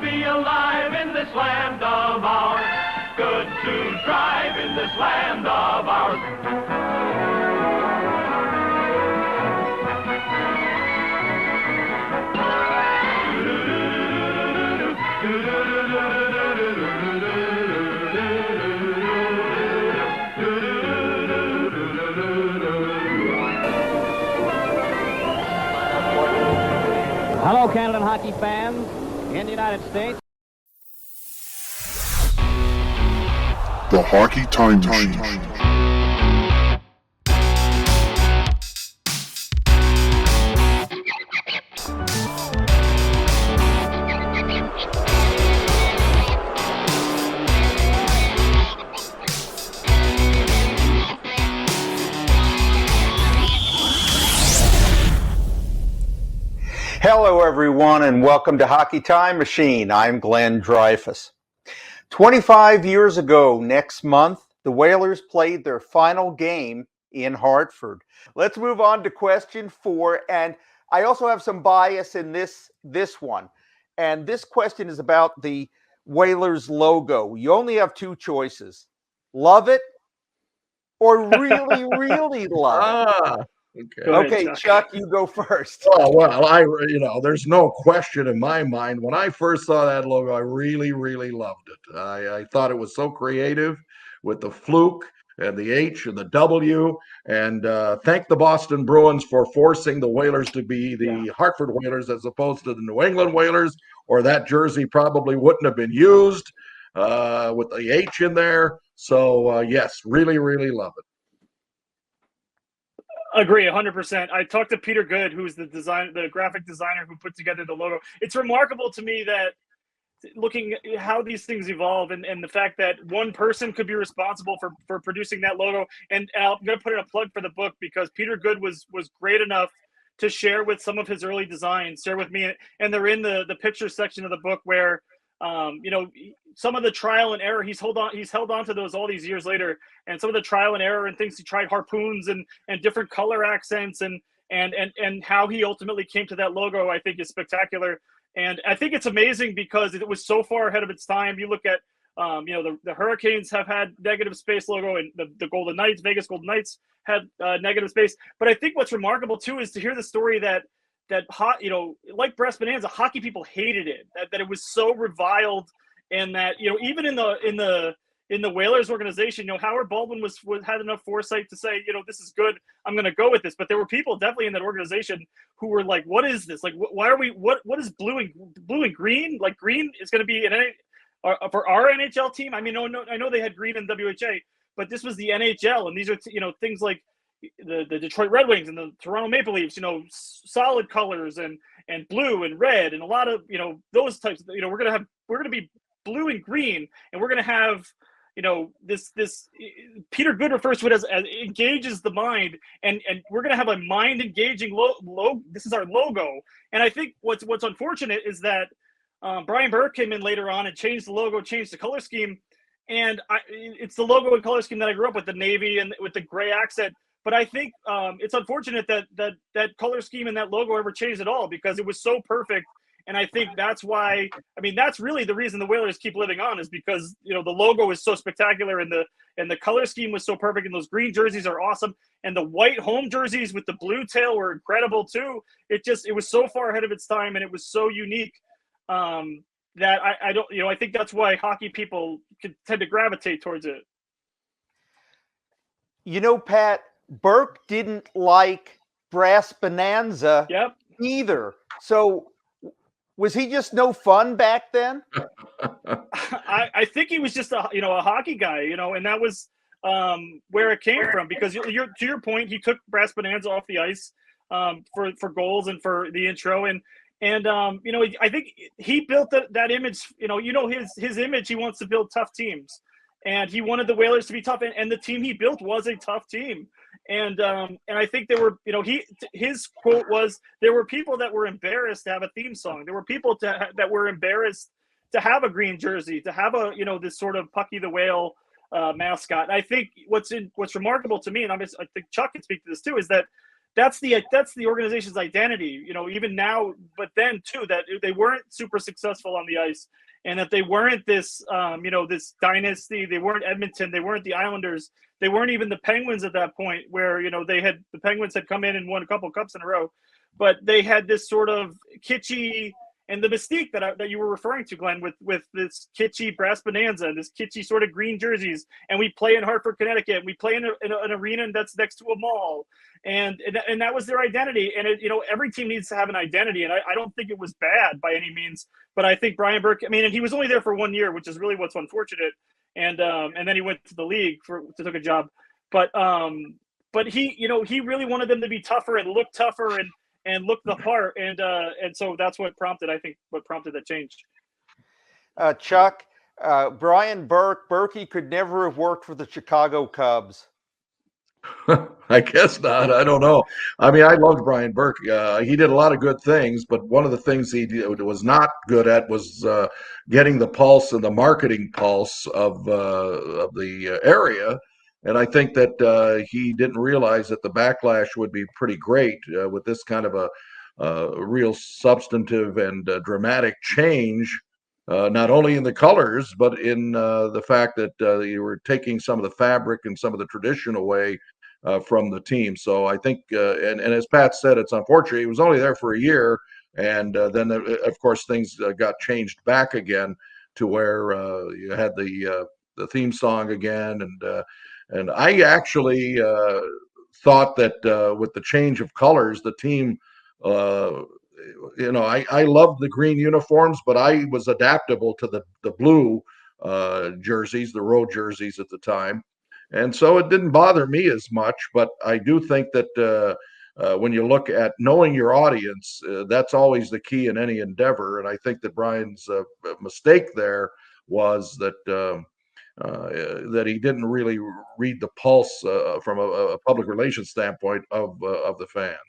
be alive in this land of ours. Good to drive in this land of ours. Hello, Canada hockey fans in the United States. The Hockey Time Machine. Hello, everyone, and welcome to Hockey Time Machine. I'm Glenn Dreyfus. 25 years ago next month, the Whalers played their final game in Hartford. Let's move on to question 4, and I also have some bias in this one. And this question is about the Whalers logo. You only have 2 choices. Love it or really, really love it. Okay, Chuck, you go first. Oh, well, there's no question in my mind. When I first saw that logo, I really, really loved it. I thought it was so creative with the fluke and the H and the W. And thank the Boston Bruins for forcing the Whalers to be the Hartford Whalers as opposed to the New England Whalers, or that jersey probably wouldn't have been used with the H in there. So, yes, really, really love it. Agree 100%. I talked to Peter Good, who's the graphic designer who put together the logo. It's remarkable to me that looking at how these things evolve and the fact that one person could be responsible for producing that logo. And I'm going to put in a plug for the book because Peter Good was great enough to share with some of his early designs, share with me. And they're in the picture section of the book where, some of the trial and error, he's held on to those all these years later. And some of the trial and error and things he tried, harpoons and different color accents and how he ultimately came to that logo, I think is spectacular. And I think it's amazing because it was so far ahead of its time. You look at, the Hurricanes have had negative space logo, and the Golden Knights, Vegas Golden Knights had negative space. But I think what's remarkable too is to hear the story that like Brass Bonanza, hockey people hated it, that it was so reviled, and that, even in the Whalers organization, Howard Baldwin had enough foresight to say, this is good, I'm going to go with this. But there were people definitely in that organization who were like, what is this? Like, why are we, what is blue and green? Like, green is going to be for our NHL team. I mean, no, I know they had green in WHA, but this was the NHL. And these are, things like the Detroit Red Wings and the Toronto Maple Leafs, solid colors and blue and red and a lot of, those types of, we're going to be blue and green, and we're going to have, this Peter Good refers to it as engages the mind, and we're going to have a mind engaging logo. This is our logo. And I think what's unfortunate is that Brian Burke came in later on and changed the logo, changed the color scheme. And it's the logo and color scheme that I grew up with, the navy and with the gray accent. But I think it's unfortunate that color scheme and that logo ever changed at all, because it was so perfect. And I think that's why, that's really the reason the Whalers keep living on, is because, the logo is so spectacular and the color scheme was so perfect, and those green jerseys are awesome. And the white home jerseys with the blue tail were incredible too. It was so far ahead of its time, and it was so unique that I think that's why hockey people tend to gravitate towards it. Pat, Burke didn't like Brass Bonanza either. So was he just no fun back then? I think he was just a hockey guy, and that was where it came from. Because to your point, he took Brass Bonanza off the ice for goals and for the intro, and I think he built that image. His image. He wants to build tough teams, and he wanted the Whalers to be tough, and the team he built was a tough team. And I think there were, his quote was, there were people that were embarrassed to have a theme song. There were people that were embarrassed to have a green jersey, to have a, this sort of Pucky the Whale mascot. And I think what's remarkable to me, and I think Chuck can speak to this too, is that that's the organization's identity, you know, even now, but then too, that they weren't super successful on the ice, and that they weren't this, you know, this dynasty. They weren't Edmonton. They weren't the Islanders. They weren't even the Penguins at that point, where, you know, the Penguins had come in and won a couple cups in a row, but they had this sort of kitschy, and the mystique that you were referring to, Glenn, with this kitschy brass bonanza, this kitschy sort of green jerseys, and we play in Hartford, Connecticut, and we play in an arena that's next to a mall, and that was their identity. And you know, every team needs to have an identity, and I don't think it was bad by any means, but I think Brian Burke, I mean, and he was only there for 1 year, which is really what's unfortunate, and then he went to the league to take a job, but he, you know, he really wanted them to be tougher and look tougher and look the part, and so that's what prompted that change. Chuck, Brian Berkey could never have worked for the Chicago Cubs. I guess not. I don't know. I mean, I loved Brian Burke. He did a lot of good things, but one of the things he was not good at was getting the pulse and the marketing pulse of the area. And I think that he didn't realize that the backlash would be pretty great with this kind of a real substantive and dramatic change, not only in the colors, but in the fact that you were taking some of the fabric and some of the tradition away from the team. So I think, and as Pat said, it's unfortunate. He was only there for a year. And then, of course, things got changed back again to where you had the theme song again. And I actually thought that with the change of colors, the team, you know, I loved the green uniforms, but I was adaptable to the blue jerseys, the road jerseys at the time. And so it didn't bother me as much. But I do think that when you look at knowing your audience, that's always the key in any endeavor. And I think that Brian's mistake there was that that he didn't really read the pulse from a public relations standpoint of the fans.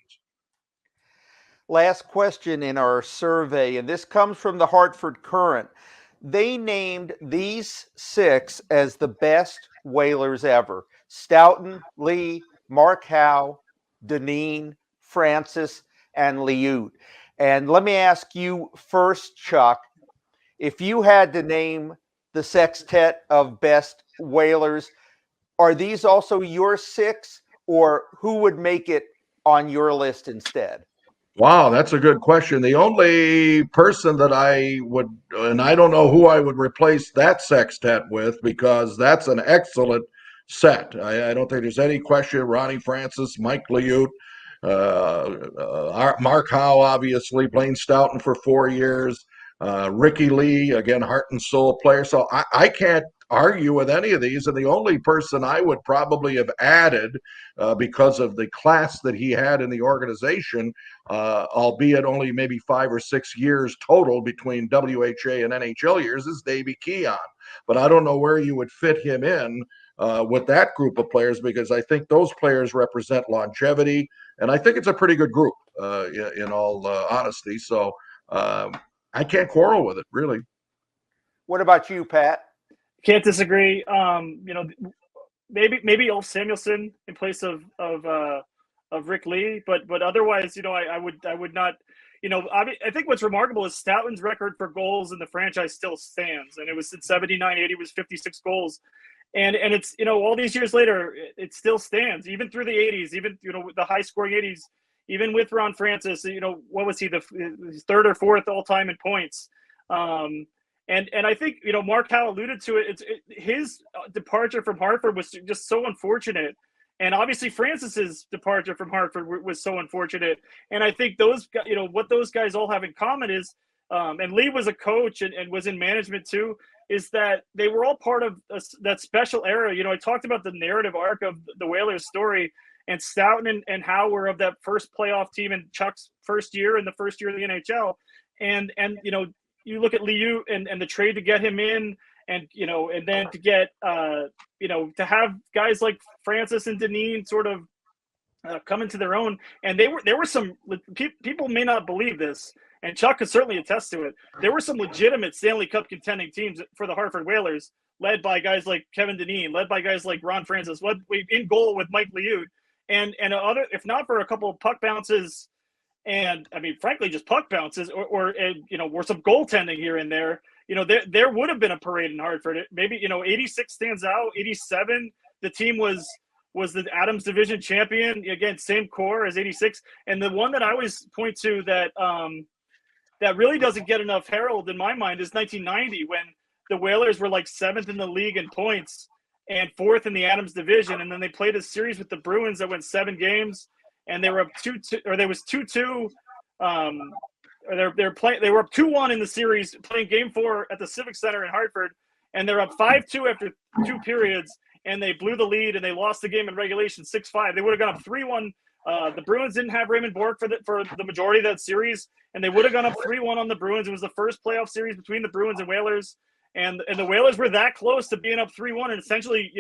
Last question in our survey, and this comes from the Hartford Courant. They named these 6 as the best Whalers ever: Stoughton, Lee, Mark Howe, Dineen, Francis, and Liut. And let me ask you first, Chuck, if you had to name the sextet of best Whalers, are these also your 6, or who would make it on your list instead? Wow, that's a good question. The only person that I would, and I don't know who I would replace that sextet with, because that's an excellent set. I don't think there's any question. Ronnie Francis, Mike Liut, Mark Howe, obviously, Blaine Stoughton for 4 years, Ricky Lee, again, heart and soul player. So I can't argue with any of these. And the only person I would probably have added because of the class that he had in the organization, albeit only maybe 5 or 6 years total between WHA and NHL years, is Davey Keon. But I don't know where you would fit him in with that group of players, because I think those players represent longevity. And I think it's a pretty good group in all honesty. So I can't quarrel with it, really. What about you, Pat? Can't disagree. You know, maybe Ulf Samuelsson in place of Rick Lee, but otherwise, you know, I would not. You know, I think what's remarkable is Stoughton's record for goals in the franchise still stands, and it was in 79-80 was 56 goals, and it's, you know, all these years later it still stands, even through the 80s, even, you know, with the high scoring 80s, even with Ron Francis. You know, what was he, the 3rd or 4th all time in points? And I think, you know, Mark Howe alluded to it. His departure from Hartford was just so unfortunate. And obviously Francis's departure from Hartford was so unfortunate. And I think those, you know, what those guys all have in common is, and Lee was a coach and was in management too, is that they were all part of that special era. You know, I talked about the narrative arc of the Whalers story, and Stoughton and Howe were of that first playoff team in Chuck's first year and the first year of the NHL. And you know, you look at Liu and the trade to get him in, and, you know, and then to get, you know, to have guys like Francis and Dineen sort of come into their own. And there were some, people may not believe this, and Chuck could certainly attest to it. There were some legitimate Stanley Cup contending teams for the Hartford Whalers, led by guys like Kevin Dineen, led by guys like Ron Francis, led in goal with Mike Liut. and other, if not for a couple of puck bounces, and I mean, frankly, just puck bounces, or some goaltending here and there, there would have been a parade in Hartford. Maybe 86 stands out. 87, the team was the Adams Division champion. Again, same core as 86. And the one that I always point to that that really doesn't get enough herald in my mind is 1990, when the Whalers were like 7th in the league in points and 4th in the Adams Division, and then they played a series with the Bruins that went 7 games, and they were up 2-2, or there was 2-2. They were up 2-1 in the series, playing Game 4 at the Civic Center in Hartford, and they're up 5-2 after 2 periods, and they blew the lead, and they lost the game in regulation 6-5. They would have gone up 3-1. The Bruins didn't have Raymond Bourque for the majority of that series, and they would have gone up 3-1 on the Bruins. It was the first playoff series between the Bruins and Whalers, and the Whalers were that close to being up 3-1 and essentially,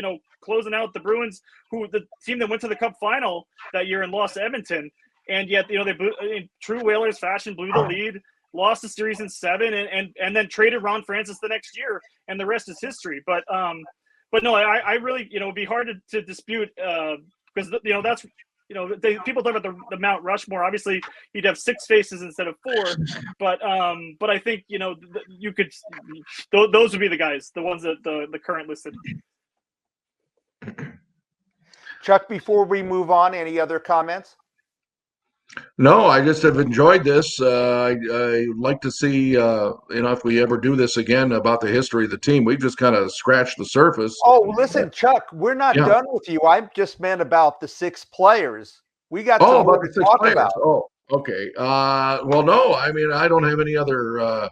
closing out the Bruins, who the team that went to the Cup final that year and lost to Edmonton. And yet, they blew, in true Whalers fashion, blew the lead, lost the series in 7, and then traded Ron Francis the next year, and the rest is history. But no, I really, it'd be hard to dispute, because that's, people talk about the Mount Rushmore. Obviously, you'd have 6 faces instead of 4, but I think you could, those would be the guys, the ones that the current listed. Chuck, before we move on, any other comments? No, I just have enjoyed this. I like to see, if we ever do this again about the history of the team. We've just kind of scratched the surface. Oh, listen, Chuck, we're not done with you. I just meant about the 6 players. We got some more to talk about. Oh, okay. Well, no, I mean, I don't have any other.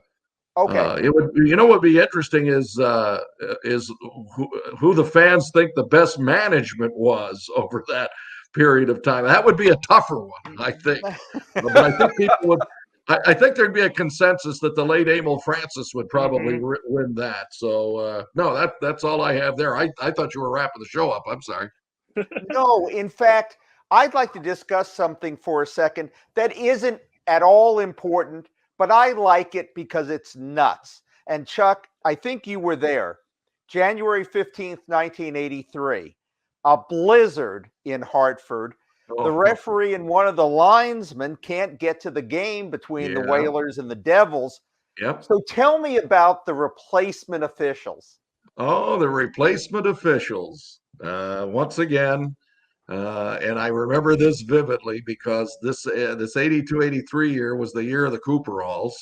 Okay. It would, what would be interesting is who the fans think the best management was over that period of time. That would be a tougher one, I think. But I think people would. I think there'd be a consensus that the late Emil Francis would probably win that. So no, that's all I have there. I thought you were wrapping the show up. I'm sorry. No, in fact, I'd like to discuss something for a second that isn't at all important, but I like it because it's nuts. And Chuck, I think you were there. January 15th, 1983. A blizzard in Hartford. The referee and one of the linesmen can't get to the game between the Whalers and the Devils. Yep. So tell me about the replacement officials. Oh, the replacement officials. Once again, and I remember this vividly because this 82-83 year was the year of the Cooperalls,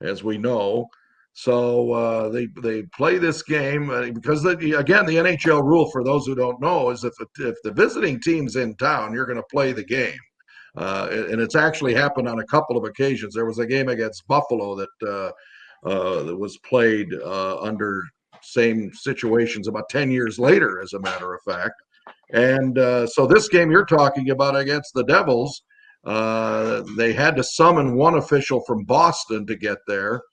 as we know. So they play this game because again, the NHL rule, for those who don't know, is if the visiting team's in town, you're going to play the game. And it's actually happened on a couple of occasions. There was a game against Buffalo that was played under same situations about 10 years later, as a matter of fact. And so this game you're talking about against the Devils, they had to summon one official from Boston to get there.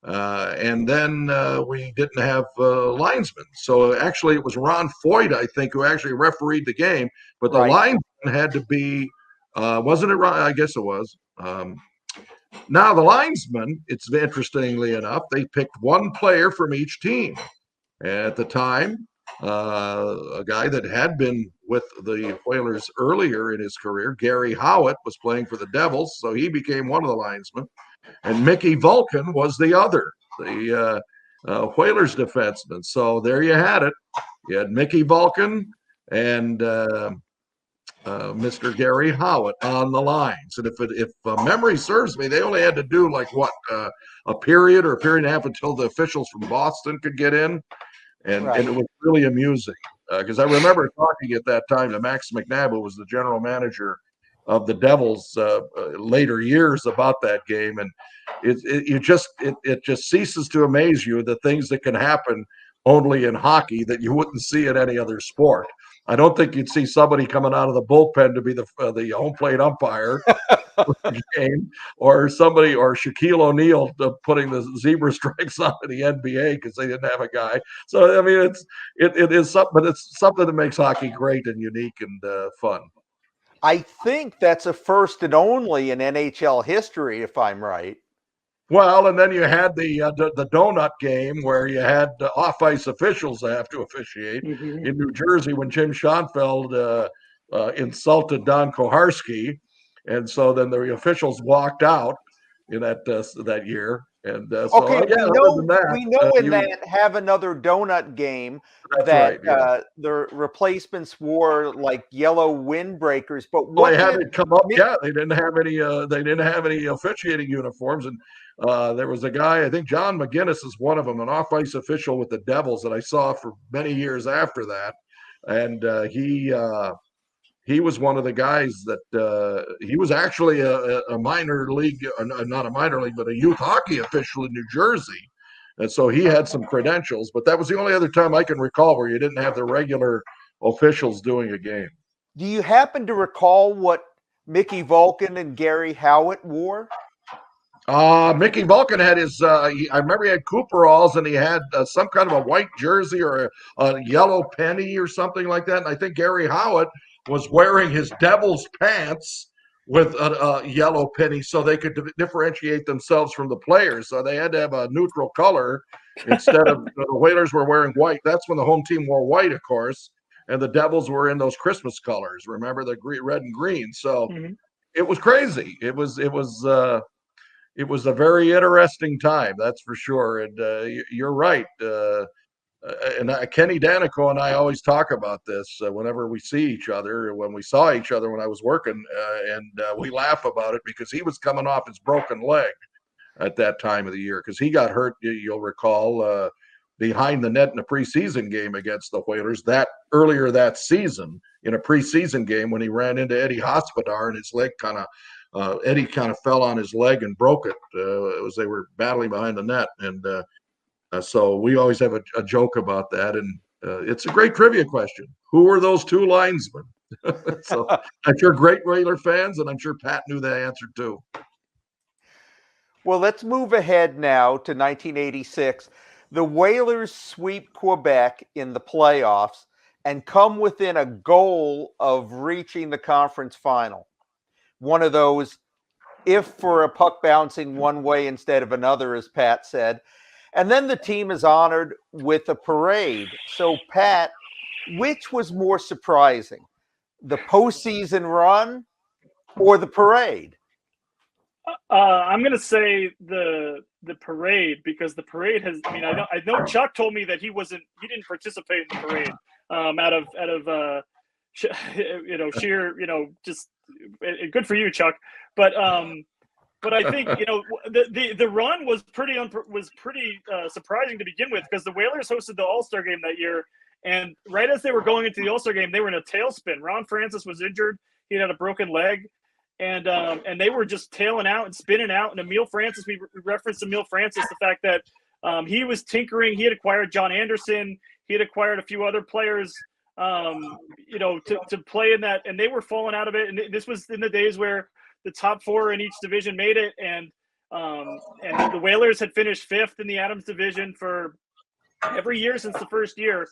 And then we didn't have linesmen. So actually it was Ron Foyt, I think, who actually refereed the game. But the linesman had to be, wasn't it Ron? I guess it was. Now the linesman, it's interestingly enough, they picked one player from each team. At the time, a guy that had been with the Whalers earlier in his career, Gary Howitt, was playing for the Devils. So he became one of the linesmen. And Mickey Vulcan was the other, the Whalers defenseman. So there you had it. You had Mickey Vulcan and Mr. Gary Howitt on the lines. And if memory serves me, they only had to do a period or a period and a half until the officials from Boston could get in. And it was really amusing because I remember talking at that time to Max McNabb, who was the general manager of the Devils later years, about that game, and it just ceases to amaze you the things that can happen only in hockey that you wouldn't see in any other sport. I don't think you'd see somebody coming out of the bullpen to be the home plate umpire game, or somebody, or Shaquille O'Neal putting the zebra stripes on in the NBA because they didn't have a guy. So I mean, it is something, but it's something that makes hockey great and unique and fun. I think that's a first and only in NHL history, if I'm right. Well, and then you had the donut game where you had off-ice officials that have to officiate in New Jersey when Jim Schoenfeld insulted Don Koharski, and so then the officials walked out in that year. And Okay, yeah, other than that, we know in that Have Another Donut game that's that right. Yeah. the replacements wore like yellow windbreakers. But Well, they what did haven't come up. Mick, Yeah, they didn't have any. They didn't have any officiating uniforms, and there was a guy. I think John McGinnis is one of them, an off-ice official with the Devils that I saw for many years after that, and he was one of the guys that he was actually a minor league, not a minor league, but a youth hockey official in New Jersey, and so he had some credentials. But that was the only other time I can recall where you didn't have the regular officials doing a game. do you happen to recall what Mickey Vulcan and Gary Howitt wore? Mickey Vulcan had his. I remember he had Cooperalls, and he had some kind of a white jersey or a yellow penny or something like that. And I think Gary Howitt was wearing his Devil's pants with a yellow penny, so they could differentiate themselves from the players. So they had to have a neutral color instead of the Whalers were wearing white. That's when the home team wore white, of course, and the Devils were in those Christmas colors. Remember the red and green. So it was crazy. It was a very interesting time, that's for sure. And you're right. Kenny Danico and I always talk about this whenever we see each other. When we saw each other when I was working, and we laugh about it because he was coming off his broken leg at that time of the year because he got hurt. You'll recall behind the net in a preseason game against the Whalers earlier that season in a preseason game when he ran into Eddie Hospodar and his leg Eddie kind of fell on his leg and broke it as they were battling behind the net. And so we always have a joke about that. And it's a great trivia question. Who were those two linesmen? So I'm sure great Whaler fans, and I'm sure Pat knew the answer too. Well, let's move ahead now to 1986. The Whalers sweep Quebec in the playoffs and come within a goal of reaching the conference final. One of those, if for a puck bouncing one way instead of another, as Pat said. And then the team is honored with a parade. So, Pat, which was more surprising, the postseason run or the parade? I'm going to say the parade, because the parade has. I mean, I know Chuck told me that he didn't participate in the parade out of sheer just good for you, Chuck. But I think the run was pretty surprising to begin with, because the Whalers hosted the All-Star game that year, and right as they were going into the All-Star game, they were in a tailspin. Ron Francis was injured; he had a broken leg. And they were just tailing out and spinning out. And Emile Francis, we referenced Emile Francis, the fact that he was tinkering. He had acquired John Anderson. He had acquired a few other players, to play in that. And they were falling out of it. And this was in the days where the top four in each division made it. And the Whalers had finished fifth in the Adams division for every year since the first year.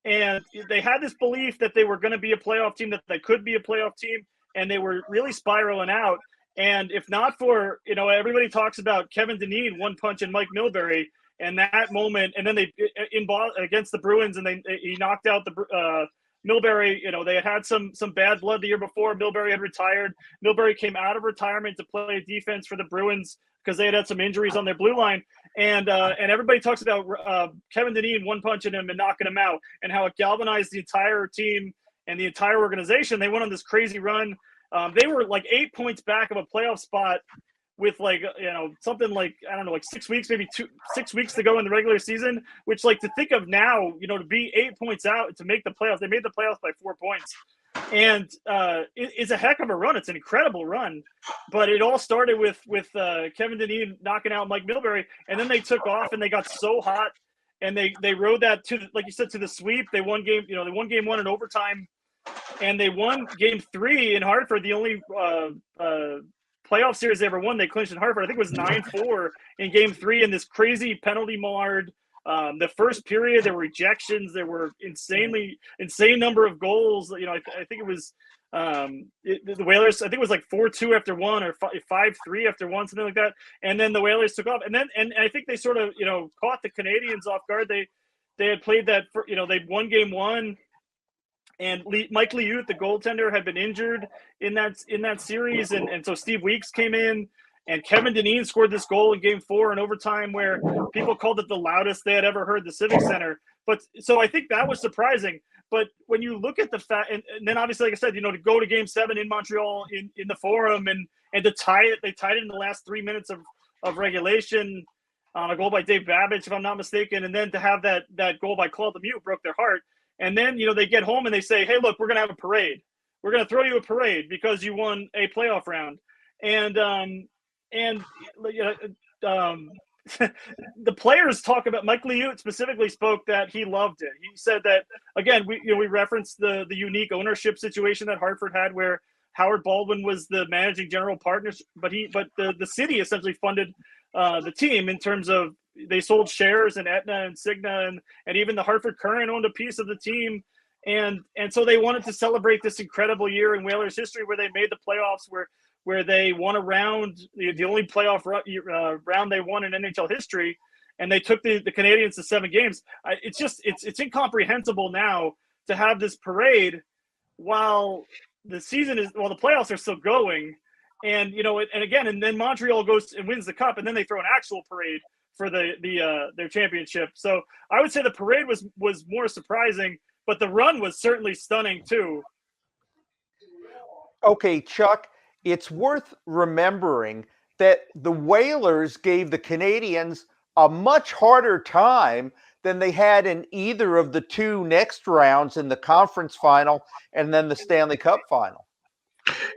And they had this belief that they were going to be a playoff team, that they could be a playoff team. And they were really spiraling out. And if not for, everybody talks about Kevin Dineen one punch and Mike Milbury, and that moment, and then they against the Bruins, and he knocked out the Milbury. They had some bad blood the year before. Milbury had retired. Milbury came out of retirement to play defense for the Bruins because they had some injuries on their blue line. And everybody talks about Kevin Dineen one punching him and knocking him out, and how it galvanized the entire team and the entire organization. They went on this crazy run. They were like 8 points back of a playoff spot with something like, I don't know, like 6 weeks, maybe 6 weeks to go in the regular season, which, like, to think of now, to be 8 points out to make the playoffs. They made the playoffs by 4 points. And it's a heck of a run. It's an incredible run. But it all started with Kevin Dineen knocking out Mike Milbury. And then they took off and they got so hot. And they rode that to, like you said, to the sweep. They won game one in overtime, and they won game 3 in Hartford. The only playoff series they ever won, they clinched in Hartford. I think it was 9-4 in game 3 in this crazy penalty marred. The first period, there were ejections. There were insane number of goals. I think it was the Whalers. I think it was like 4-2 after one, or 5-3 after one, something like that. And then the Whalers took off, and I think they sort of caught the Canadians off guard. They had played that they won game 1, and Mike Liut, the goaltender, had been injured in that series, and so Steve Weeks came in, and Kevin Dineen scored this goal in Game 4 in overtime, where people called it the loudest they had ever heard the Civic Center. But so I think that was surprising. But when you look at the fact, and then obviously, like I said, to go to Game 7 in Montreal in the Forum and to tie it, they tied it in the last 3 minutes of regulation on a goal by Dave Babbage, if I'm not mistaken, and then to have that goal by Claude Lemieux broke their heart. And then, they get home and they say, hey, look, we're going to have a parade. We're going to throw you a parade because you won a playoff round. And the players talk about, Mike Liut specifically spoke that he loved it. He said that, again, we referenced the unique ownership situation that Hartford had, where Howard Baldwin was the managing general partner, but the city essentially funded the team in terms of, they sold shares in Aetna and Cigna, and even the Hartford Current owned a piece of the team. And so they wanted to celebrate this incredible year in Whalers history where they made the playoffs, where they won a round, the only playoff round they won in NHL history. And they took the Canadiens to 7 games. It's incomprehensible now to have this parade while the playoffs are still going. And, and then Montreal goes and wins the cup, and then they throw an actual parade for their championship. So I would say the parade was more surprising, but the run was certainly stunning too. Okay, Chuck, it's worth remembering that the Whalers gave the Canadiens a much harder time than they had in either of the 2 next rounds in the conference final and then the Stanley Cup final.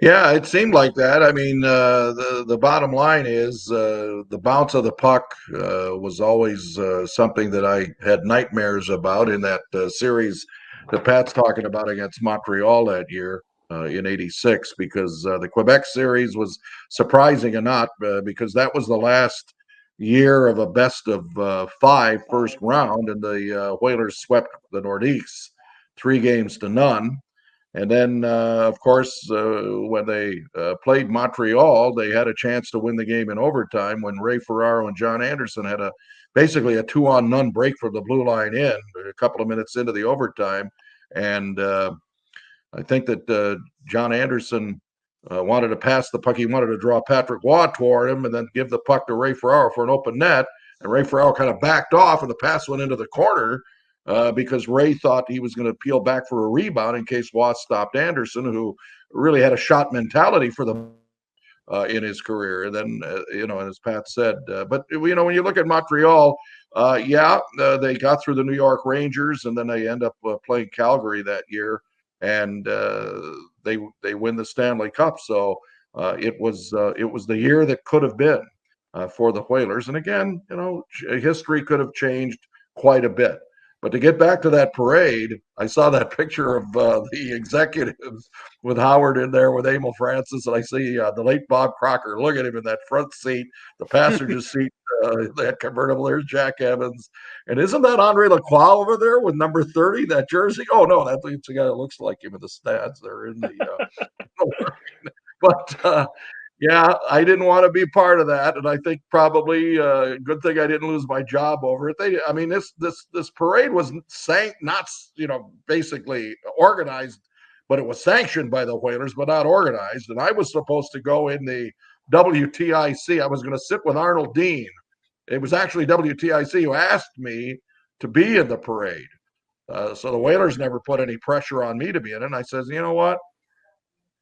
Yeah, it seemed like that. I mean, the bottom line is the bounce of the puck was always something that I had nightmares about in that series that Pat's talking about against Montreal that year in '86, because the Quebec series was surprising or not, because that was the last year of a best of 5 first round, and the Whalers swept the Nordiques 3-0. And then, of course, when they played Montreal, they had a chance to win the game in overtime when Ray Ferraro and John Anderson had basically a 2-on-none break from the blue line in a couple of minutes into the overtime. And I think that John Anderson wanted to pass the puck. He wanted to draw Patrick Waugh toward him and then give the puck to Ray Ferraro for an open net. And Ray Ferraro kind of backed off, and the pass went into the corner. Because Ray thought he was going to peel back for a rebound in case Waugh stopped Anderson, who really had a shot mentality for them in his career. And then, and as Pat said, but when you look at Montreal, they got through the New York Rangers, and then they end up playing Calgary that year, and they win the Stanley Cup. So it was the year that could have been for the Whalers. And again, history could have changed quite a bit. But to get back to that parade, I saw that picture of the executives with Howard in there with Emil Francis, and I see the late Bob Crocker. Look at him in that front seat, the passenger seat, that convertible. There's Jack Evans. And isn't that Andre Lacroix over there with number 30, that jersey? Oh, no, that's the guy that looks like him in the stats. They're in the but yeah, I didn't want to be part of that, and I think probably good thing I didn't lose my job over it. This parade was not basically organized, but it was sanctioned by the Whalers, but not organized. And I was supposed to go in the WTIC. I was going to sit with Arnold Dean. It was actually WTIC who asked me to be in the parade. So the Whalers never put any pressure on me to be in it. And I says, you know what?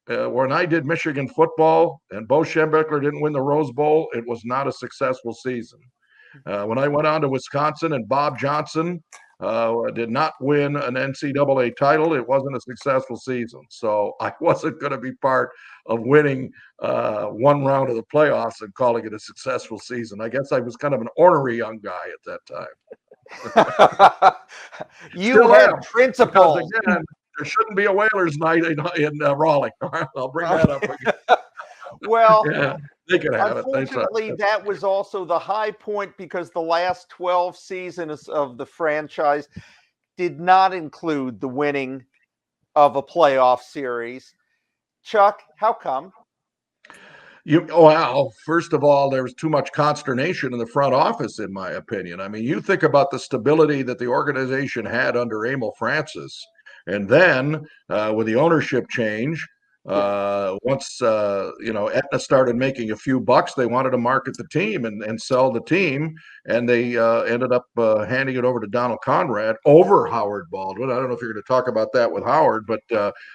When I did Michigan football and Bo Schembechler didn't win the Rose Bowl, it was not a successful season. When I went on to Wisconsin and Bob Johnson did not win an NCAA title, it wasn't a successful season. So I wasn't going to be part of winning 1 round of the playoffs and calling it a successful season. I guess I was kind of an ornery young guy at that time. You had principles. Again, there shouldn't be a Whalers night in Raleigh. I'll bring that up again. Well, yeah, they could have unfortunately, that was also the high point, because the last 12 seasons of the franchise did not include the winning of a playoff series. Chuck, how come? First of all, there was too much consternation in the front office, in my opinion. I mean, you think about the stability that the organization had under Emil Francis, And then with the ownership change, once Aetna started making a few bucks, they wanted to market the team and sell the team, and they ended up handing it over to Donald Conrad over Howard Baldwin. I don't know if you're going to talk about that with Howard, but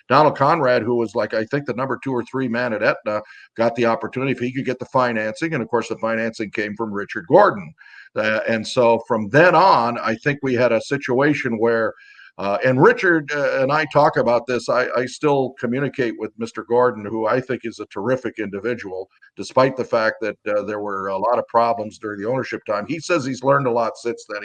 Donald Conrad, who was like I think the number 2 or 3 man at Aetna, got the opportunity if he could get the financing, and of course the financing came from Richard Gordon. And so from then on, I think we had a situation where and Richard and I talk about this. I still communicate with Mr. Gordon, who I think is a terrific individual, despite the fact that there were a lot of problems during the ownership time. He says he's learned a lot since then.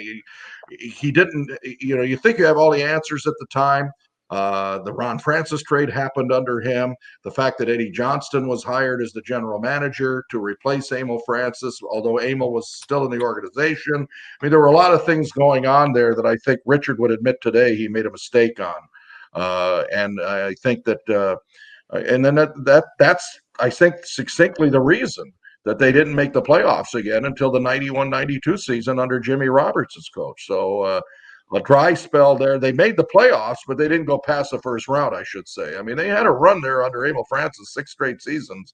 He didn't, you think you have all the answers at the time. The Ron Francis trade happened under him. The fact that Eddie Johnston was hired as the general manager to replace Emil Francis, although Emil was still in the organization. I mean, there were a lot of things going on there that I think Richard would admit today he made a mistake on. And I think that, and then that's, I think, succinctly the reason that they didn't make the playoffs again until the 91-92 season under Jimmy Roberts as coach. So, a dry spell there. They made the playoffs, but they didn't go past the first round, I should say. I mean, they had a run there under Emil Francis, 6 straight seasons,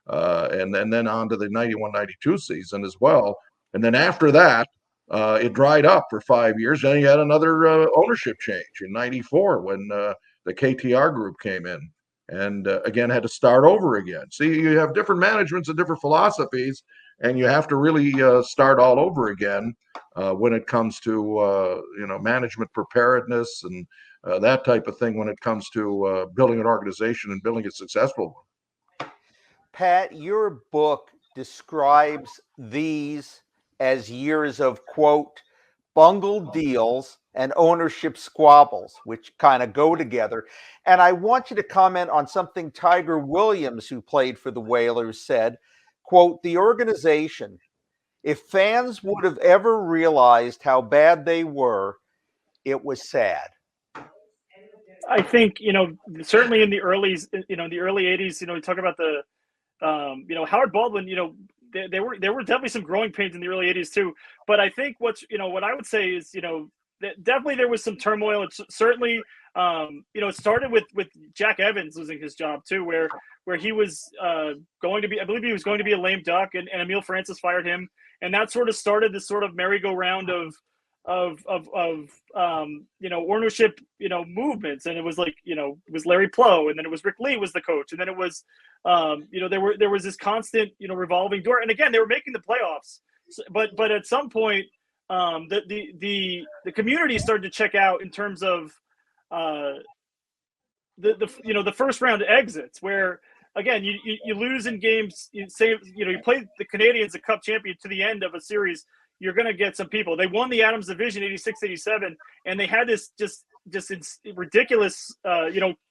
and then on to the 91-92 season as well. And then after that, it dried up for 5 years. Then you had another ownership change in 94 when the KTR group came in and again had to start over again. See, you have different managements and different philosophies, and you have to really start all over again when it comes to management preparedness and that type of thing when it comes to building an organization and building a successful one. Pat, your book describes these as years of, quote, bungled deals and ownership squabbles, which kind of go together. And I want you to comment on something Tiger Williams, who played for the Whalers, said, quote, the organization, if fans would have ever realized how bad they were, it was sad. I think, certainly in the early 80s, we talk about the, Howard Baldwin, there were definitely some growing pains in the early 80s too. But I think what I would say is, definitely there was some turmoil. It's certainly, it started with Jack Evans losing his job too, where he was going to be, I believe he was going to be a lame duck, and Emil Francis fired him, and that sort of started this sort of merry-go-round of ownership, movements. And it was like, it was Larry Plow, and then it was Rick Lee was the coach, and then it was, there was this constant, revolving door. And again, they were making the playoffs, but at some point, the community started to check out in terms of the first round exits, where again you lose in games. You play the Canadians, the Cup champion, to the end of a series. You're going to get some people. They won the Adams division 86-87, and they had this just ridiculous.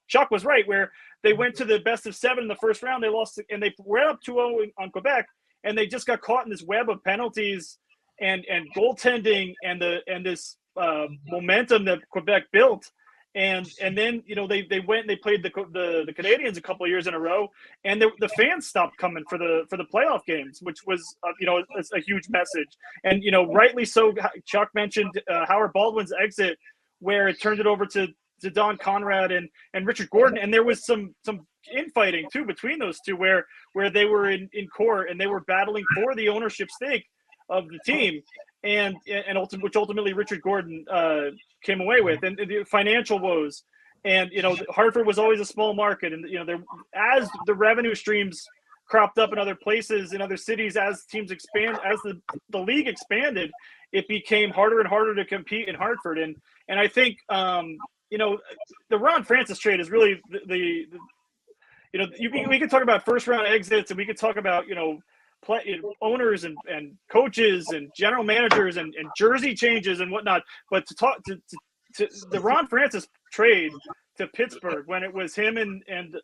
Chuck was right, where they went to the best of 7 in the first round. They lost, and they went up 2-0 on Quebec, and they just got caught in this web of penalties and goaltending and this momentum that Quebec built. And then they went and they played the Canadians a couple of years in a row, and the fans stopped coming for the playoff games, which was a huge message. And rightly so. Chuck mentioned Howard Baldwin's exit, where it turned it over to Don Conrad and Richard Gordon, and there was some infighting too between those two, where they were in court and they were battling for the ownership stake of the team, and which ultimately Richard Gordon came away with, and the financial woes. And Hartford was always a small market, and as the revenue streams cropped up in other places, in other cities, as teams expand, as the league expanded, it became harder and harder to compete in Hartford. And I think the Ron Francis trade is really we can talk about first round exits, and we could talk about owners and coaches and general managers and jersey changes and whatnot. But to talk to the Ron Francis trade to Pittsburgh, when it was him and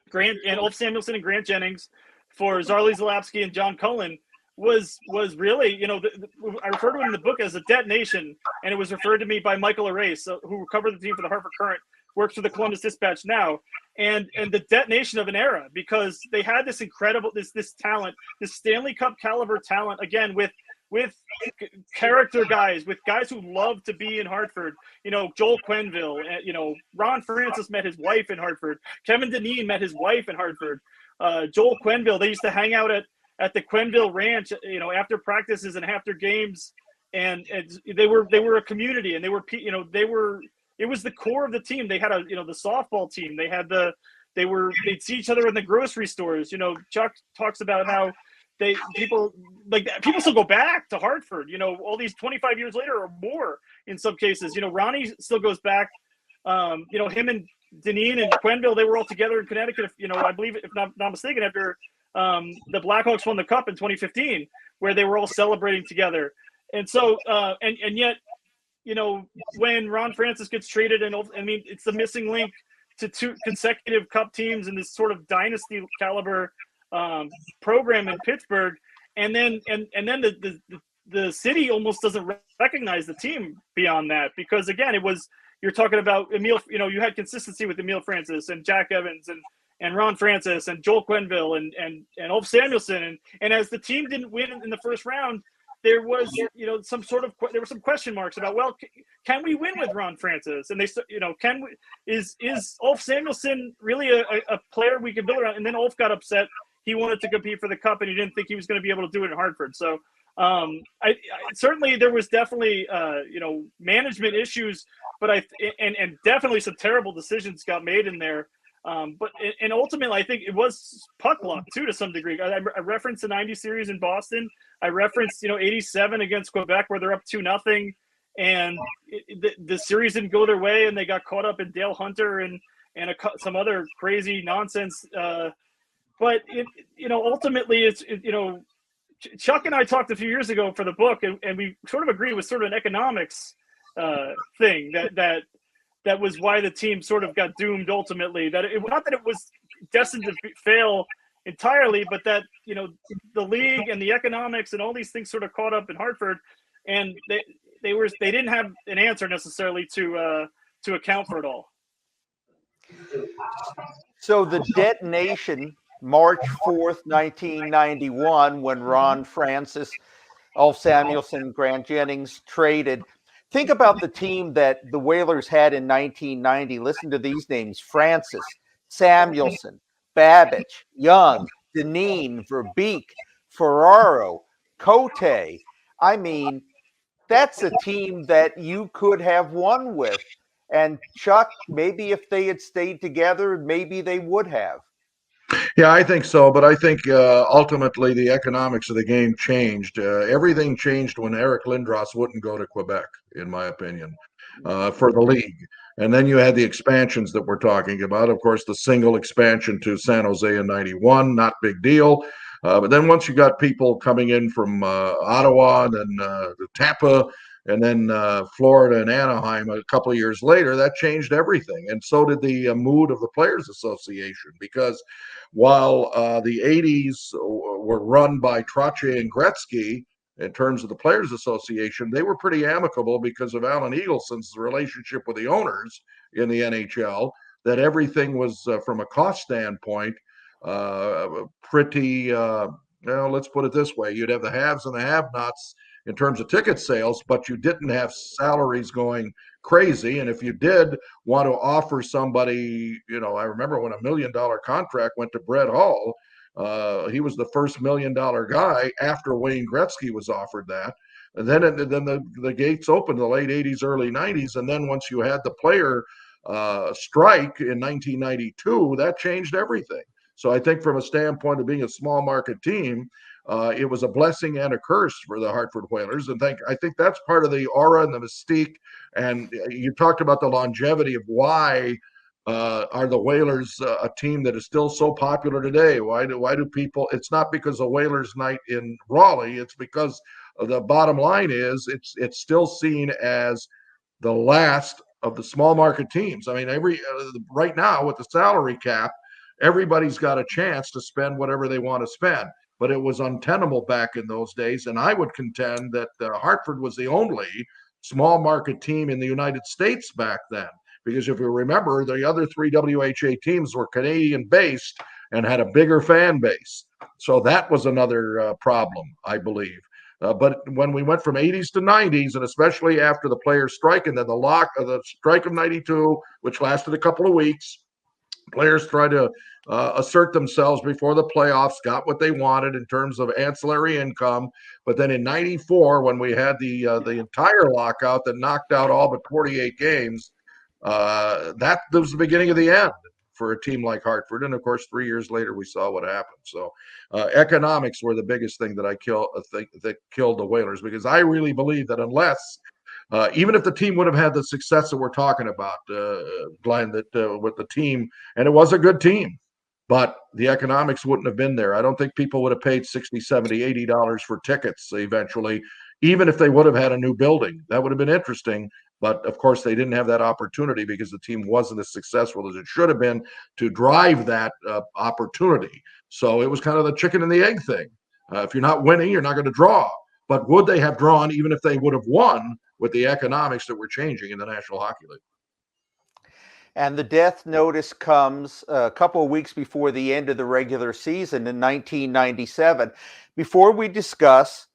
Grant and Ulf Samuelson and Grant Jennings for Zarley Zalapsky and John Cullen, was really, I refer to it in the book as a detonation, and it was referred to me by Michael Arrace, who covered the team for the Hartford Current, works for the Columbus Dispatch now, and the detonation of an era, because they had this incredible, this talent, this Stanley Cup caliber talent, again, with with character guys, with guys who love to be in Hartford. Joel Quenneville, Ron Francis met his wife in Hartford. Kevin Dineen met his wife in Hartford. Joel Quenneville, they used to hang out at the Quenneville Ranch, after practices and after games, and they were a community, and it was the core of the team. They had the softball team. They'd see each other in the grocery stores. Chuck talks about how people still go back to Hartford, all these 25 years later or more in some cases. Ronnie still goes back. Him and Dineen and Quenneville, they were all together in Connecticut, I believe, if not mistaken, after the Blackhawks won the Cup in 2015, where they were all celebrating together. And so, and yet, when Ron Francis gets traded, it's the missing link to 2 consecutive Cup teams in this sort of dynasty caliber program in Pittsburgh, and then the city almost doesn't recognize the team beyond that, because again, you're talking about Emil. You had consistency with Emil Francis and Jack Evans and Ron Francis and Joel Quenneville and Ulf Samuelsson, and as the team didn't win in the first round, there was there were some question marks about, well, can we win with Ron Francis? And is Ulf Samuelsson really a player we can build around? And then Ulf got upset. He wanted to compete for the Cup, and he didn't think he was going to be able to do it in Hartford. So I certainly there was definitely management issues, but and definitely some terrible decisions got made in there. But ultimately, I think it was puck luck too, to some degree. I referenced the '90 series in Boston. I referenced '87 against Quebec, where they're up 2-0, and the series didn't go their way, and they got caught up in Dale Hunter and some other crazy nonsense. But ultimately, Chuck and I talked a few years ago for the book, and we sort of agreed with sort of an economics thing that was why the team sort of got doomed ultimately. Not that it was destined to fail entirely, but that the league and the economics and all these things sort of caught up in Hartford, and they didn't have an answer necessarily to account for it all. So the detonation, March 4th, 1991, when Ron Francis, Ulf Samuelsson, Grant Jennings traded. Think about the team that the Whalers had in 1990. Listen to these names: Francis, Samuelsson, Babbage, Young, Dineen, Verbeek, Ferraro, Cote. I mean, that's a team that you could have won with. And Chuck, maybe if they had stayed together, maybe they would have. Yeah, I think so. But I think ultimately the economics of the game changed. Everything changed when Eric Lindros wouldn't go to Quebec, in my opinion, for the league. And then you had the expansions that we're talking about. Of course, the single expansion to San Jose in '91, not big deal. But then once you got people coming in from Ottawa and then Tampa and then Florida and Anaheim a couple of years later, that changed everything. And so did the mood of the Players Association, because while the 80s were run by Trottier and Gretzky in terms of the Players Association, they were pretty amicable because of Alan Eagleson's relationship with the owners in the NHL, that everything was, from a cost standpoint, pretty, let's put it this way. You'd have the haves and the have-nots in terms of ticket sales, but you didn't have salaries going crazy. And if you did want to offer somebody, I remember when $1 million contract went to Brett Hull, he was the first $1 million guy after Wayne Gretzky was offered that. And then the gates opened in the late 80s, early 90s. And then once you had the player strike in 1992, that changed everything. So I think from a standpoint of being a small market team, it was a blessing and a curse for the Hartford Whalers. And I think that's part of the aura and the mystique. And you talked about the longevity of why are the Whalers a team that is still so popular today? Why do people? It's not because of Whalers night in Raleigh. It's because the bottom line is it's still seen as the last of the small market teams. I mean, right now with the salary cap, everybody's got a chance to spend whatever they want to spend. But it was untenable back in those days. And I would contend that Hartford was the only small market team in the United States back then. Because if you remember, the other 3 WHA teams were Canadian based and had a bigger fan base. So that was another problem, I believe. But when we went from 80s to 90s, and especially after the players' strike and then the strike of 92, which lasted a couple of weeks, players tried to assert themselves before the playoffs, got what they wanted in terms of ancillary income. But then in 94, when we had the entire lockout that knocked out all but 48 games, that was the beginning of the end for a team like Hartford. And of course, 3 years later, we saw what happened. So economics were the biggest thing that that killed the Whalers, because I really believe that unless even if the team would have had the success that we're talking about, Glenn, that with the team, and it was a good team, but the economics wouldn't have been there. I don't think people would have paid $60, $70, $80 for tickets eventually, even if they would have had a new building. That would have been interesting. But of course, they didn't have that opportunity because the team wasn't as successful as it should have been to drive that opportunity. So it was kind of the chicken and the egg thing. If you're not winning, you're not going to draw. But would they have drawn even if they would have won with the economics that were changing in the National Hockey League? And the death notice comes a couple of weeks before the end of the regular season in 1997. Before we discuss,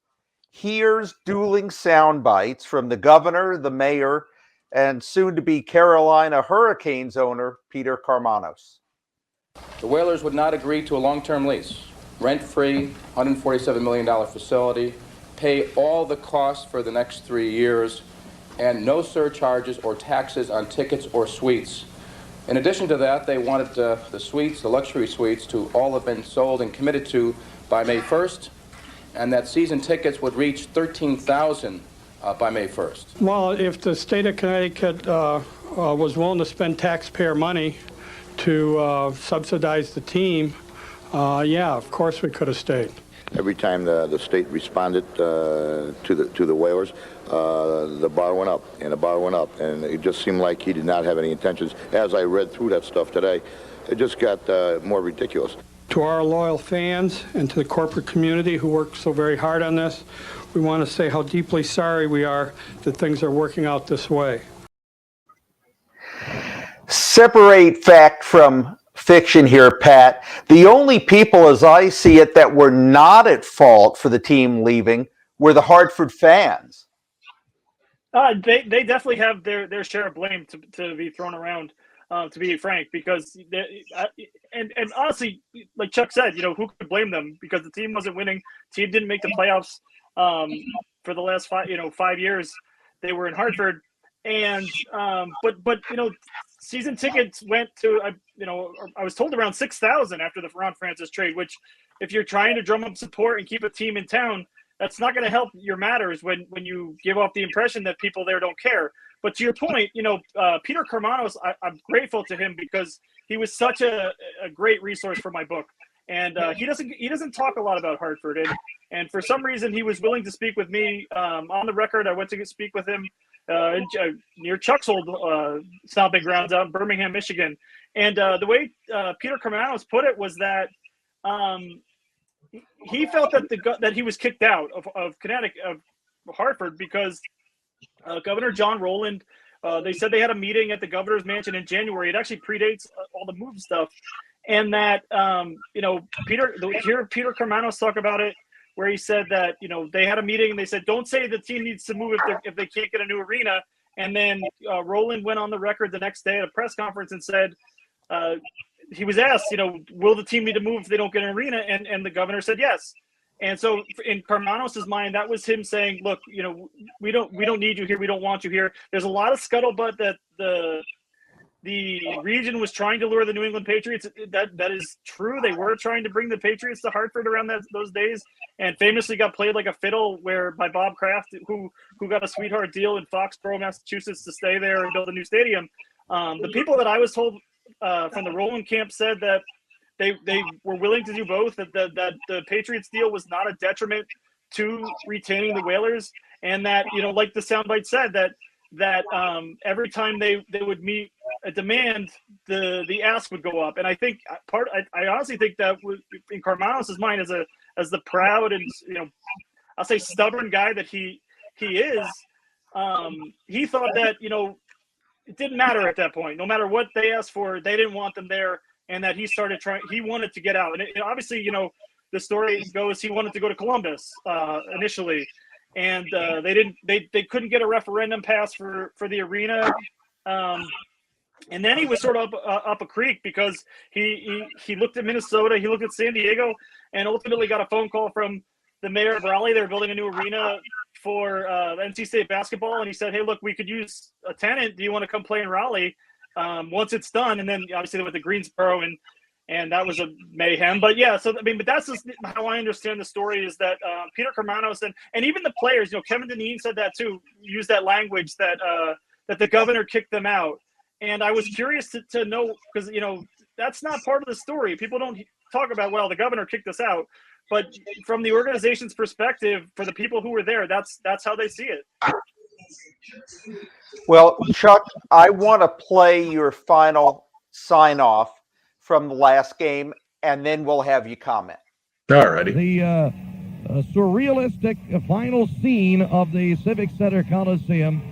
here's dueling sound bites from the governor, the mayor, and soon-to-be Carolina Hurricanes owner, Peter Karmanos. The Whalers would not agree to a long-term lease, rent-free, $147 million facility, pay all the costs for the next 3 years, and no surcharges or taxes on tickets or suites. In addition to that, they wanted the suites, the luxury suites, to all have been sold and committed to by May 1st, and that season tickets would reach 13,000 by May 1st. Well, if the state of Connecticut was willing to spend taxpayer money to subsidize the team, yeah, of course we could have stayed. Every time the state responded to the Whalers, the bar went up, and the bar went up, and it just seemed like he did not have any intentions. As I read through that stuff today, it just got more ridiculous. To our loyal fans and to the corporate community who worked so very hard on this, we want to say how deeply sorry we are that things are working out this way. Separate fact from fiction here, Pat. The only people, as I see it, that were not at fault for the team leaving were the Hartford fans. They definitely have their share of blame to be thrown around, to be frank, because and honestly, like Chuck said, who could blame them, because the team wasn't winning. Team didn't make the playoffs for the last 5 years. They were in Hartford, and but season tickets went to I was told around 6,000 after the Ron Francis trade, which if you're trying to drum up support and keep a team in town, that's not going to help your matters when you give off the impression that people there don't care. But to your point, Peter Karmanos, I'm grateful to him because he was such a great resource for my book. And he doesn't talk a lot about Hartford. And for some reason, he was willing to speak with me on the record. I went to speak with him near Chuck's old stomping grounds out in Birmingham, Michigan. And the way Peter Karmanos put it was that he felt that he was kicked out of Connecticut, of Hartford, because Governor John Rowland, they said they had a meeting at the governor's mansion in January. It actually predates all the move stuff. And that, Peter Karmanos talk about it, where he said that, they had a meeting and they said, don't say the team needs to move if they can't get a new arena. And then Rowland went on the record the next day at a press conference and said, he was asked, will the team need to move if they don't get an arena? And the governor said yes. And so in Karmanos' mind, that was him saying, look, we don't need you here. We don't want you here. There's a lot of scuttlebutt that the region was trying to lure the New England Patriots. That is true. They were trying to bring the Patriots to Hartford around those days, and famously got played like a fiddle by Bob Kraft, who got a sweetheart deal in Foxborough, Massachusetts, to stay there and build a new stadium. The people that I was told from the Rowland camp said that they were willing to do both, that the Patriots deal was not a detriment to retaining the Whalers, and that, like the soundbite said, that every time they would meet a demand, the ask would go up. And I think I honestly think that was in Karmanos' mind as the proud and I'll say stubborn guy that he is. He thought that it didn't matter at that point. No matter what they asked for, they didn't want them there, and that he started trying. He wanted to get out, and obviously the story goes he wanted to go to Columbus initially, and they couldn't get a referendum passed for the arena. And then he was sort of up a creek because he looked at Minnesota, he looked at San Diego, and ultimately got a phone call from the mayor of Raleigh. They're building a new arena for NC State basketball, and he said, "Hey, look, we could use a tenant. Do you want to come play in Raleigh once it's done?" And then obviously they went to Greensboro, and that was a mayhem. But yeah, so I mean, but that's just how I understand the story is that Peter Karmanos and even the players, Kevin Dineen said that too, used that language that that the governor kicked them out. And I was curious to know, because, that's not part of the story. People don't talk about, well, the governor kicked us out. But from the organization's perspective, for the people who were there, that's how they see it. Well, Chuck, I want to play your final sign-off from the last game, and then we'll have you comment. All righty. The surrealistic final scene of the Civic Center Coliseum.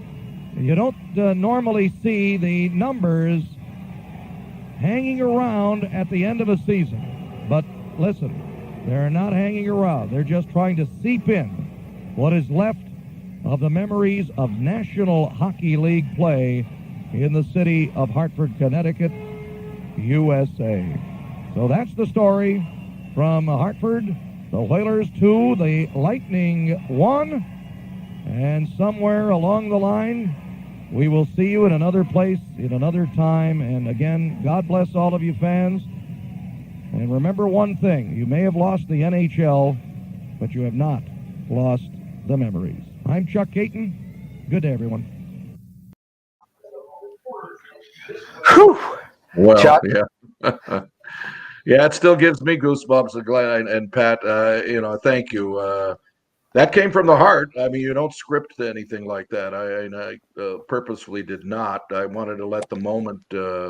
You don't normally see the numbers hanging around at the end of a season. But listen, they're not hanging around. They're just trying to seep in what is left of the memories of National Hockey League play in the city of Hartford, Connecticut, USA. So that's the story from Hartford. The Whalers 2, the Lightning 1. And somewhere along the line, we will see you in another place, in another time. And again, God bless all of you fans. And remember one thing, you may have lost the NHL, but you have not lost the memories. I'm Chuck Caton. Good day, everyone. Whew. Well, Chuck? yeah. Yeah, it still gives me goosebumps. Glenn and Pat, thank you. That came from the heart. I mean, you don't script anything like that. I purposefully did not. I wanted to let the moment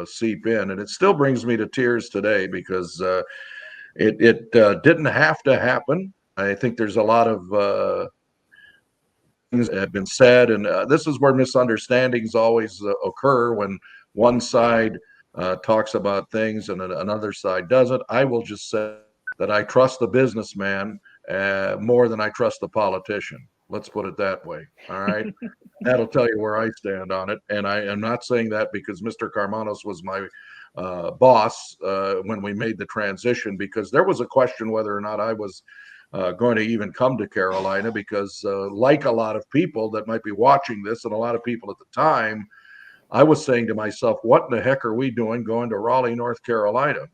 seep in, and it still brings me to tears today because it didn't have to happen. I think there's a lot of things that have been said, and this is where misunderstandings always occur when one side talks about things and another side doesn't. I will just say that I trust the businessman more than I trust the politician. Let's put it that way. All right. That'll tell you where I stand on it. And I am not saying that because Mr. Karmanos was my boss when we made the transition, because there was a question whether or not I was going to even come to Carolina, because like a lot of people that might be watching this and a lot of people at the time, I was saying to myself, what in the heck are we doing going to Raleigh, North Carolina?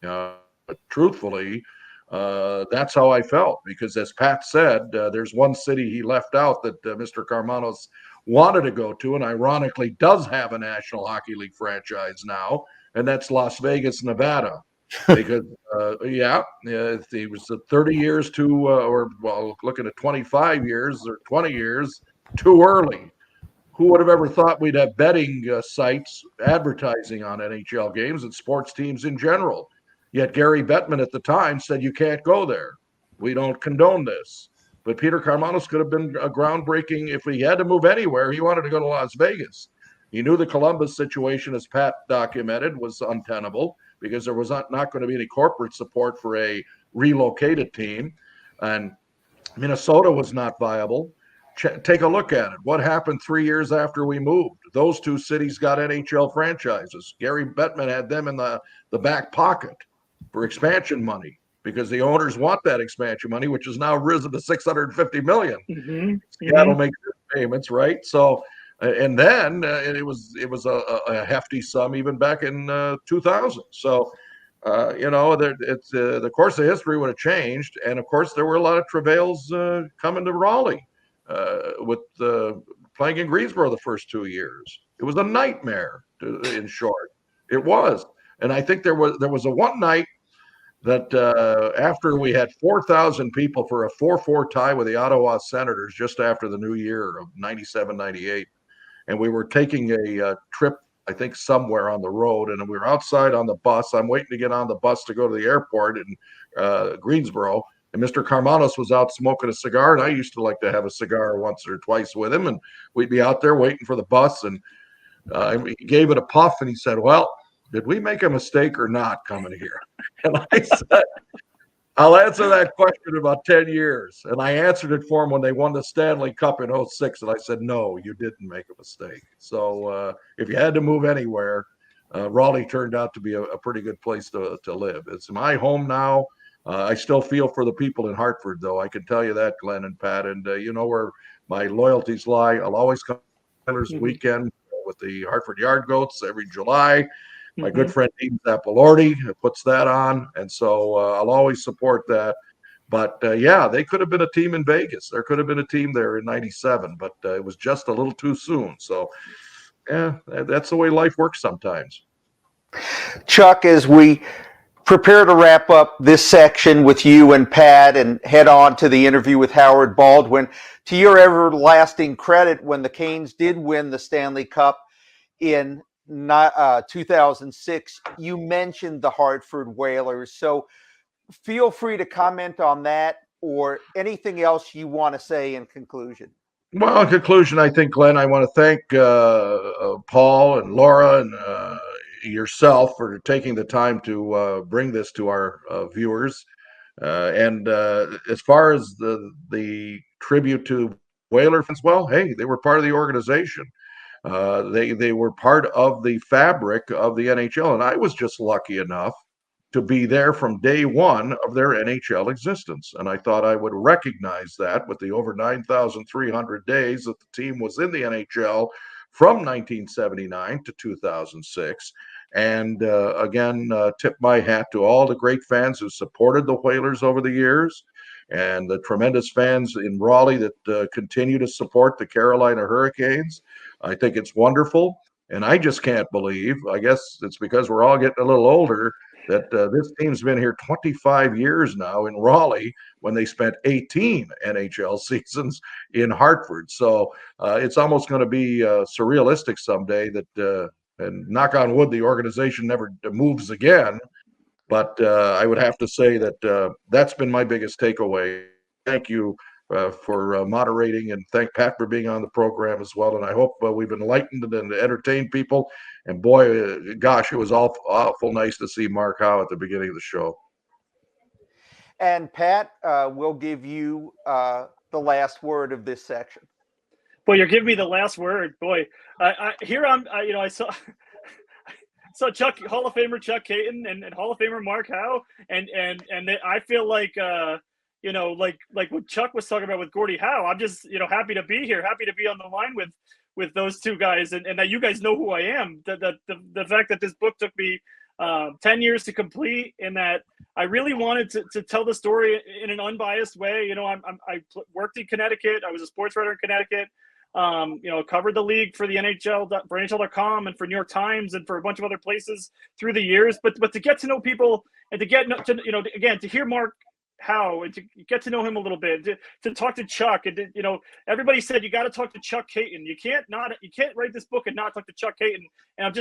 But truthfully, that's how I felt, because as Pat said, there's one city he left out that Mr. Karmanos wanted to go to, and ironically does have a National Hockey League franchise now, and that's Las Vegas, Nevada. Because, he was 30 years looking at 25 years or 20 years too early. Who would have ever thought we'd have betting sites advertising on NHL games and sports teams in general? Yet Gary Bettman at the time said, you can't go there. We don't condone this. But Peter Karmanos could have been a groundbreaking. If he had to move anywhere, he wanted to go to Las Vegas. He knew the Columbus situation, as Pat documented, was untenable because there was not going to be any corporate support for a relocated team. And Minnesota was not viable. Take a look at it. What happened 3 years after we moved? Those two cities got NHL franchises. Gary Bettman had them in the back pocket for expansion money because the owners want that expansion money, which has now risen to $650 million. Mm-hmm. Seattle makes payments, right? So, and then it was a hefty sum even back in 2000. So, the course of history would have changed, and of course there were a lot of travails coming to Raleigh. With playing in Greensboro the first 2 years. It was a nightmare, in short. It was. And I think there was a one night that after we had 4,000 people for a 4-4 tie with the Ottawa Senators just after the new year of 97, 98, and we were taking a trip, I think, somewhere on the road, and we were outside on the bus. I'm waiting to get on the bus to go to the airport in Greensboro. And Mr. Karmanos was out smoking a cigar, and I used to like to have a cigar once or twice with him, and we'd be out there waiting for the bus, and he gave it a puff, and he said, well, did we make a mistake or not coming here? And I'll answer that question in about 10 years. And I answered it for them when they won the Stanley Cup in '06. And I said, no, you didn't make a mistake. So if you had to move anywhere, Raleigh turned out to be a pretty good place to live. It's my home now. I still feel for the people in Hartford, though. I can tell you that, Glenn and Pat. And you know where my loyalties lie. I'll always come to weekend with the Hartford Yard Goats every July. My good friend Dean Zappalordi puts that on, and so I'll always support that. But yeah, they could have been a team in Vegas. There could have been a team there in '97, but it was just a little too soon. So yeah, that's the way life works sometimes. Chuck, as we prepare to wrap up this section with you and Pat and head on to the interview with Howard Baldwin, to your everlasting credit, when the Canes did win the Stanley Cup in 2006, you mentioned the Hartford Whalers. So feel free to comment on that or anything else you want to say in conclusion. Well, in conclusion, I think, Glenn, I want to thank Paul and Laura and yourself for taking the time to bring this to our viewers. And as far as the tribute to Whaler fans, well, hey, they were part of the organization. They were part of the fabric of the NHL, and I was just lucky enough to be there from day one of their NHL existence. And I thought I would recognize that with the over 9,300 days that the team was in the NHL from 1979 to 2006. And again, tip my hat to all the great fans who supported the Whalers over the years, and the tremendous fans in Raleigh that continue to support the Carolina Hurricanes. I think it's wonderful. And I just can't believe, I guess it's because we're all getting a little older, that this team's been here 25 years now in Raleigh when they spent 18 NHL seasons in Hartford. So it's almost going to be surrealistic someday that, and knock on wood, the organization never moves again. But I would have to say that that's been my biggest takeaway. Thank you for moderating, and thank Pat for being on the program as well. And I hope we've enlightened and entertained people. And boy, gosh, it was awful nice to see Mark Howe at the beginning of the show. And Pat, we'll give you the last word of this section. Boy, you're giving me the last word. Boy, I saw Chuck, Hall of Famer Chuck Caton and Hall of Famer Mark Howe, and I feel like like what Chuck was talking about with Gordie Howe. I'm just happy to be here, happy to be on the line with those two guys, and that you guys know who I am. The fact that this book took me 10 years to complete, and that I really wanted to tell the story in an unbiased way. I worked in Connecticut. I was a sports writer in Connecticut. Covered the league for the NHL, for NHL.com, and for New York Times, and for a bunch of other places through the years. But to get to know people, and to get to again, to hear Mark Howe and to get to know him a little bit, to talk to Chuck, and everybody said you got to talk to Chuck Caton. You can't write this book and not talk to Chuck Caton. And I'm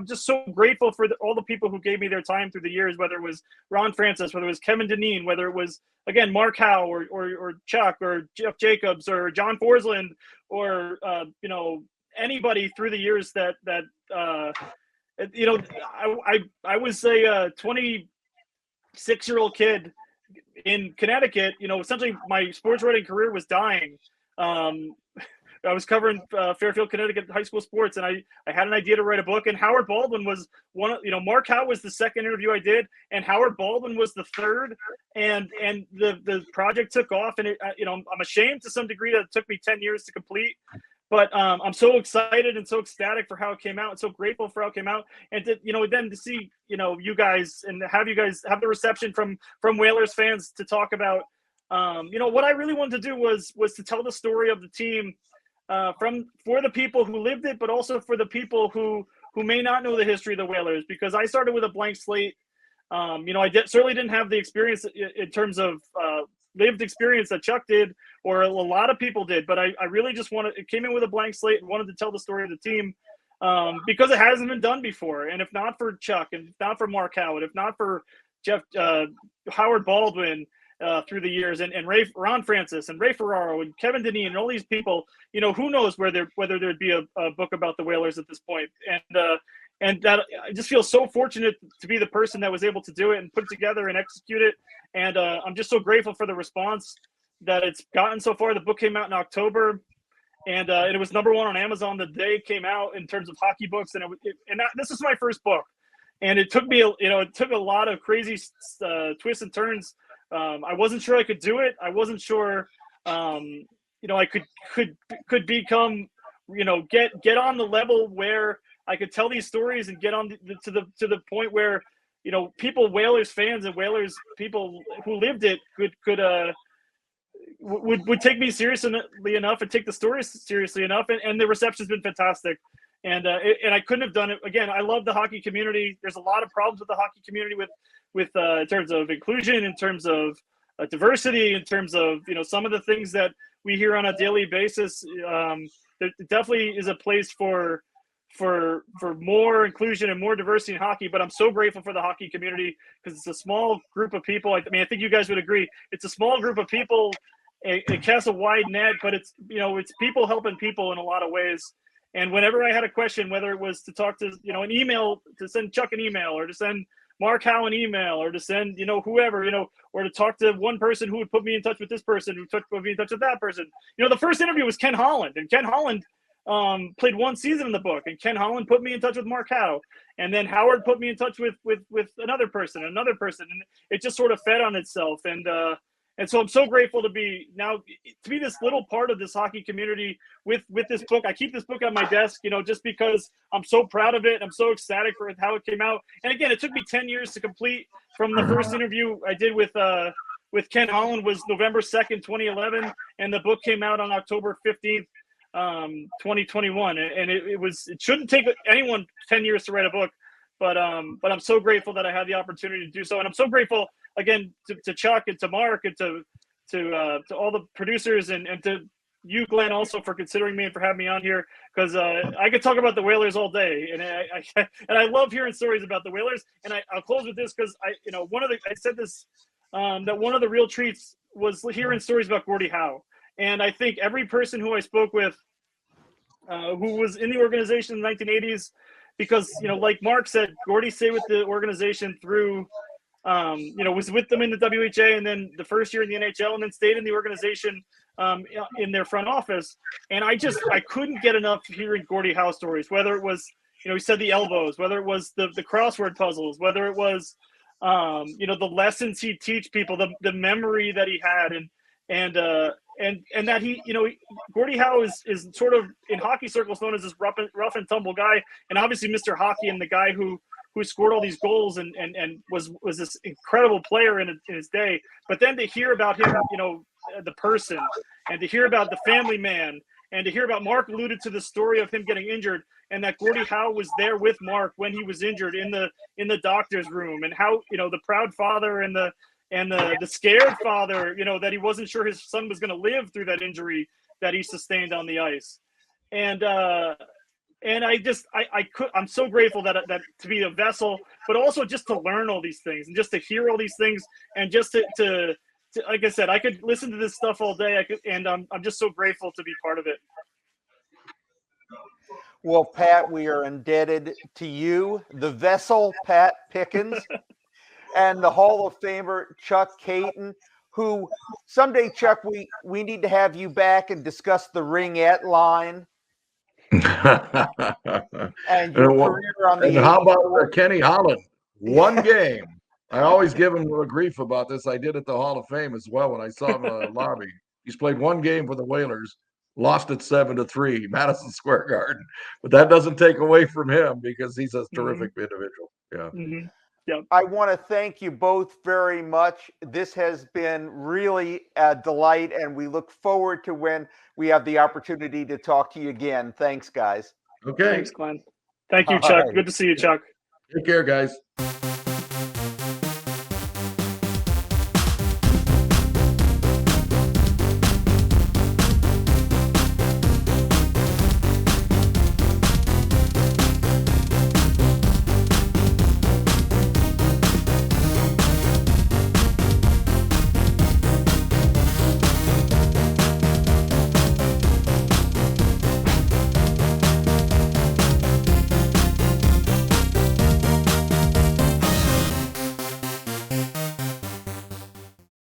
just so grateful for all the people who gave me their time through the years, whether it was Ron Francis, whether it was Kevin Dineen, whether it was again Mark Howe or Chuck or Jeff Jacobs or John Forsland, or anybody through the years that I was a 26-year-old kid in Connecticut. Essentially my sports writing career was dying. I was covering Fairfield, Connecticut high school sports, and I had an idea to write a book. And Howard Baldwin was one. Mark Howe was the second interview I did, and Howard Baldwin was the third. And the project took off, and I'm ashamed to some degree that it took me 10 years to complete. But I'm so excited and so ecstatic for how it came out, and so grateful for how it came out, and to, then to see you guys and have you guys have the reception from Whalers fans to talk about. What I really wanted to do was to tell the story of the team. For the people who lived it, but also for the people who may not know the history of the Whalers, because I started with a blank slate. I certainly didn't have the experience in terms of lived experience that Chuck did, or a lot of people did, but I really just came in with a blank slate and wanted to tell the story of the team, because it hasn't been done before. And if not for Chuck, and if not for Mark Howard, if not for Howard Baldwin, through the years, and Ron Francis and Ray Ferraro and Kevin Dineen and all these people, who knows whether there'd be a book about the Whalers at this point. And that I just feel so fortunate to be the person that was able to do it and put it together and execute it. And I'm just so grateful for the response that it's gotten so far. The book came out in October, and it was #1 on Amazon the day it came out in terms of hockey books. And this is my first book, and it took me, it took a lot of crazy twists and turns. I wasn't sure I could do it. I wasn't sure, I could become, get on the level where I could tell these stories and get on to the point where, people, Whalers fans and Whalers people who lived it would take me seriously enough and take the stories seriously enough. And the reception's been fantastic. And I couldn't have done it again. I love the hockey community. There's a lot of problems with the hockey community with in terms of inclusion, in terms of diversity, in terms of, some of the things that we hear on a daily basis. There definitely is a place for more inclusion and more diversity in hockey. But I'm so grateful for the hockey community, because it's a small group of people. I mean, I think you guys would agree. It's a small group of people. It casts a wide net, but it's people helping people in a lot of ways. And whenever I had a question, whether it was to talk to, an email, to send Chuck an email, or to send Mark Howe an email, or to send, whoever, or to talk to one person who would put me in touch with this person, who put me in touch with that person. The first interview was Ken Holland, and Ken Holland played 1 season in the book, and Ken Holland put me in touch with Mark Howe, and then Howard put me in touch with another person, and it just sort of fed on itself. And so I'm so grateful to be this little part of this hockey community with this book. I keep this book on my desk, just because I'm so proud of it. I'm so ecstatic for how it came out. And again, it took me 10 years to complete. From the first interview I did with Ken Holland was November 2nd, 2011, and the book came out on October 15th, 2021. And it shouldn't take anyone 10 years to write a book, but I'm so grateful that I had the opportunity to do so. And I'm so grateful again to Chuck and to Mark and to all the producers and to you, Glenn, also for considering me and for having me on here, because I could talk about the Whalers all day, and I love hearing stories about the Whalers. And I'll close with this, because I said this, that one of the real treats was hearing stories about Gordie Howe. And I think every person who I spoke with who was in the organization in the 1980s, because like Mark said, Gordie stayed with the organization through was with them in the WHA, and then the first year in the NHL, and then stayed in the organization in their front office. And I couldn't get enough hearing Gordie Howe stories, whether it was, he said the elbows, whether it was the crossword puzzles, whether it was, the lessons he'd teach people, the memory that he had, and that he, Gordie Howe is sort of in hockey circles known as this rough and tumble guy, and obviously Mr. Hockey, and the guy who scored all these goals and was this incredible player in his day. But then to hear about him, the person, and to hear about the family man, and to hear about Mark alluded to the story of him getting injured, and that Gordie Howe was there with Mark when he was injured in the doctor's room, and how, the proud father and the scared father, that he wasn't sure his son was going to live through that injury that he sustained on the ice. And I'm so grateful that to be a vessel, but also just to learn all these things, and just to hear all these things, and just to like I said, I could listen to this stuff all day. I'm just so grateful to be part of it. Well, Pat, we are indebted to you, the vessel, Pat Pickens, and the Hall of Famer, Chuck Caton, who someday, Chuck, we need to have you back and discuss the ringette line. And your career on the and how about Kenny Holland? One game. I always give him the grief about this. I did at the Hall of Fame as well when I saw him in the lobby. He's played one game for the Whalers, lost it 7-3, Madison Square Garden. But that doesn't take away from him, because he's a terrific individual. Yeah. Mm-hmm. Yep. I want to thank you both very much. This has been really a delight, and we look forward to when we have the opportunity to talk to you again. Thanks, guys. Okay. Thanks, Glenn. Thank you, Chuck. Good to see you, Chuck. Take care, guys.